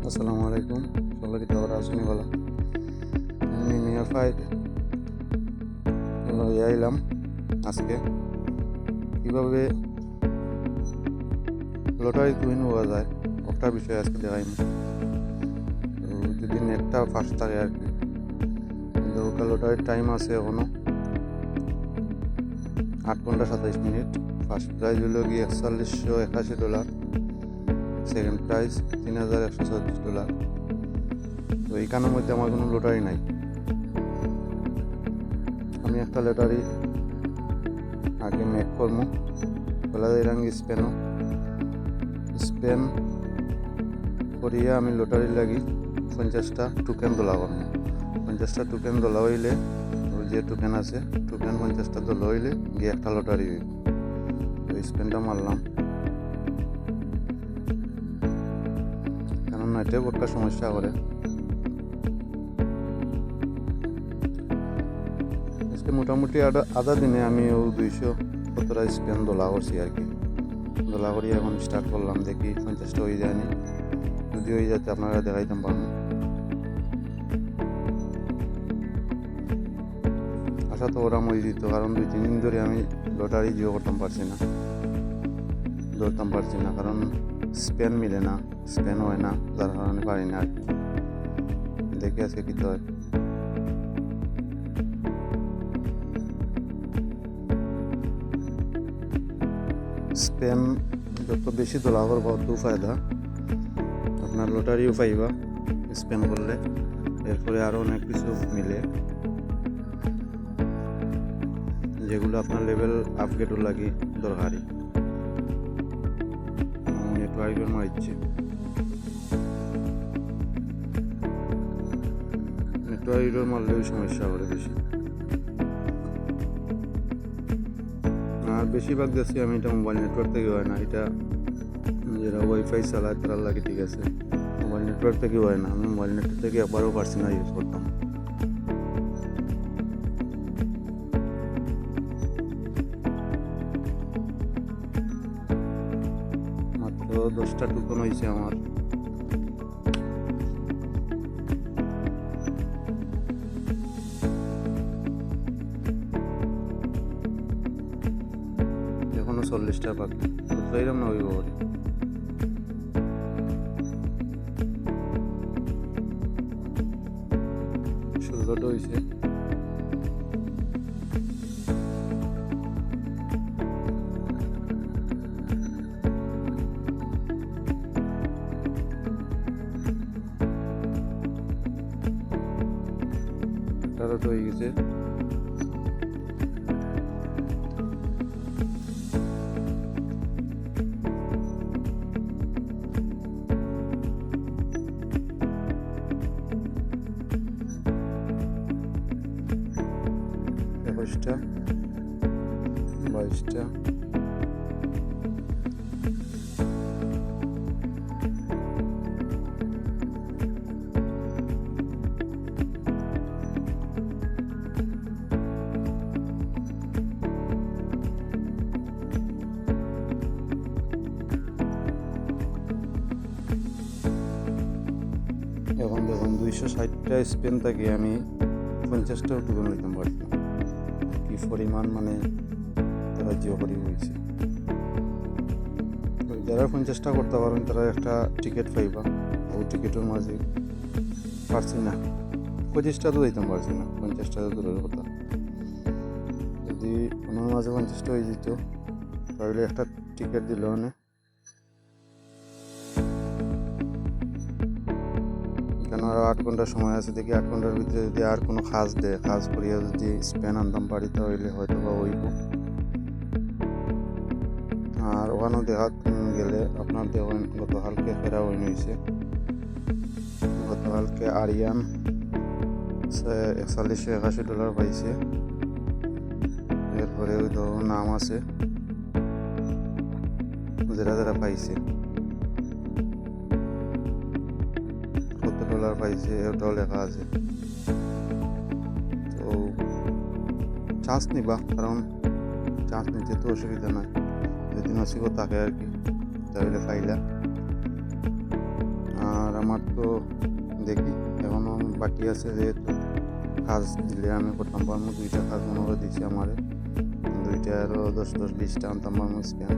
আসসালামু আলাইকুম, সকলে খবর আসেনি বলো। আমি মিয়া ফাইট এলাম আজকে কীভাবে লটারি কুইন হওয়া যায় একটা বিষয় আজকে দেখাইম। তো যদি নেটটা ফাস্ট থাকে আর কি, কিন্তু ওটা লটারির টাইম আছে এখনো 8 ঘন্টা 27 মিনিট। ফার্স্ট প্রাইজ হলো গিয়ে $4181, সেকেন্ড প্রাইজ $3136। তো এইখানের মধ্যে আমার কোনো লটারি নাই। আমি একটা লটারি আগে মেক করবো, বলা যায় রাঙ্গি স্পেন করিয়া আমি লটারি লাগি 50টা টোকেন দোলা করবো। 50টা টোকেন দোলা হইলে যে টোকেন আছে টোকেন 50টা দোলা হইলে গিয়ে একটা লটারি হইব। তো স্পেনটা মারলাম, কারণ এটাও একটা সমস্যা করে। আজকে মোটামুটি আধা দিনে আমি 217টা স্পেন দোলা করছি আর কি। দোলা করি এখন স্টার্ট করলাম, দেখি 50টা হয়ে যায়নি। যদি হয়ে যাতে আপনারা দেখাইতাম পারবো। আশা তো ওরা মই দিত, কারণ 2-3 দিন ধরে আমি লটারি জিও ধরতাম পারছি না, কারণ স্পেন মিলে না, স্পেন হয় না, যার কারণে পারি না আর কি। দেখি আজকে কি হয়। স্পেন যত বেশি দোলা করবা তত ফায়দা, আপনার লটারিও পাইবা স্পেন করলে। এরপরে আরও অনেক কিছু মিলে, যেগুলো আপনার লেভেল আপগ্রেডও লাগে দরকারি। নেটওয়ার্কের মারছে, নেটওয়ার্কের মারলেও সমস্যা করে বেশি। আর বেশিরভাগ দেখছি আমি এটা মোবাইল নেটওয়ার্ক থেকে হয় না, এটা যারা ওয়াইফাই চালায় তারা লাগে ঠিক আছে, মোবাইল নেটওয়ার্ক থেকে হয় না। আমি মোবাইল নেটওয়ার্ক থেকে একবারও পারছি না ইউজ করতাম। মাত্র 10টা টোকন হয়েছে আমার। এখনো 40টা বাকি, এরকম না হইব বলে। ষোলোটা হয়েছে। আঠারোটা হয়ে গেছে। একুশটা, 22টা, এখন দেখুন 260টা স্পেন থেকে আমি 50টা টোকেন নিতে পারতাম। কি পরিমাণ মানে তারা জিও করি হয়েছে। যারা 50টা করতে পারেন তারা একটা টিকিট পাইবা। ওই টিকিটের মাঝে পারছি না, 25টা তো দিতাম পারছি না, 50টা তো দূরের কথা। যদি ওনার মাঝে 50টা হয়ে যেত তাহলে একটা টিকিট দিল মানে। কেন আরও 8 ঘন্টা সময় আছে, দেখি 8 ঘন্টার ভিতরে যদি আর কোনো কাজ করিয়া যদি স্পেন আনতাম পারি তাহলে হয়তো বা হইব। আর ওখানেও দেখা গেলে আপনার দেখেন গতকালকে ফেরা হয়েছে। গতকালকে আরিয়ান $4181 পাইছে। এরপরে ওই ধরুন নাম আছে যারা পাইছে, $70 পাইছে, ওটাও লেখা আছে। তো চান্স নিবা, কারণ চান্স নিতে তো অসুবিধা নাই, যদি নসিবও থাকে আর কি, তাহলে পাইলা। আর আমার তো দেখি এখনও বাকি আছে, যেহেতু কাজ দিলে আমি করতাম পারবো। 2টা কাজ মনে করে দিচ্ছি আমার, 2টা আরও 10-20টা আনতাম পারবো স্ক্যান,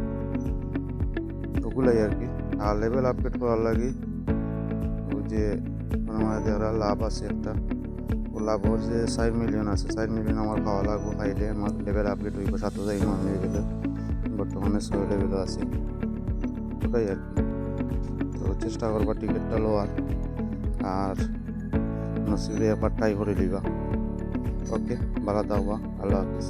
ওগুলাই আর কি। আর লেভেল আপডেট করার লাগে ওই যে আমার যারা লাভ আছে একটা, ও লাভ ওর যে 4 মিলিয়ন আছে, 4 মিলিয়ন আমার খাওয়া লাগবো, খাইলে আমার লেভেল আপডেট হইব 7,000 লেভেলে, বর্তমানে 6 লেভেলও আছে, ওটাই আর কি। তো চেষ্টা করবা টিকিটটা লওয়ার, আর নসিবে একবার ট্রাই করে দিবা। ওকে, ভালো থাকবা, আল্লাহ হাফিজ।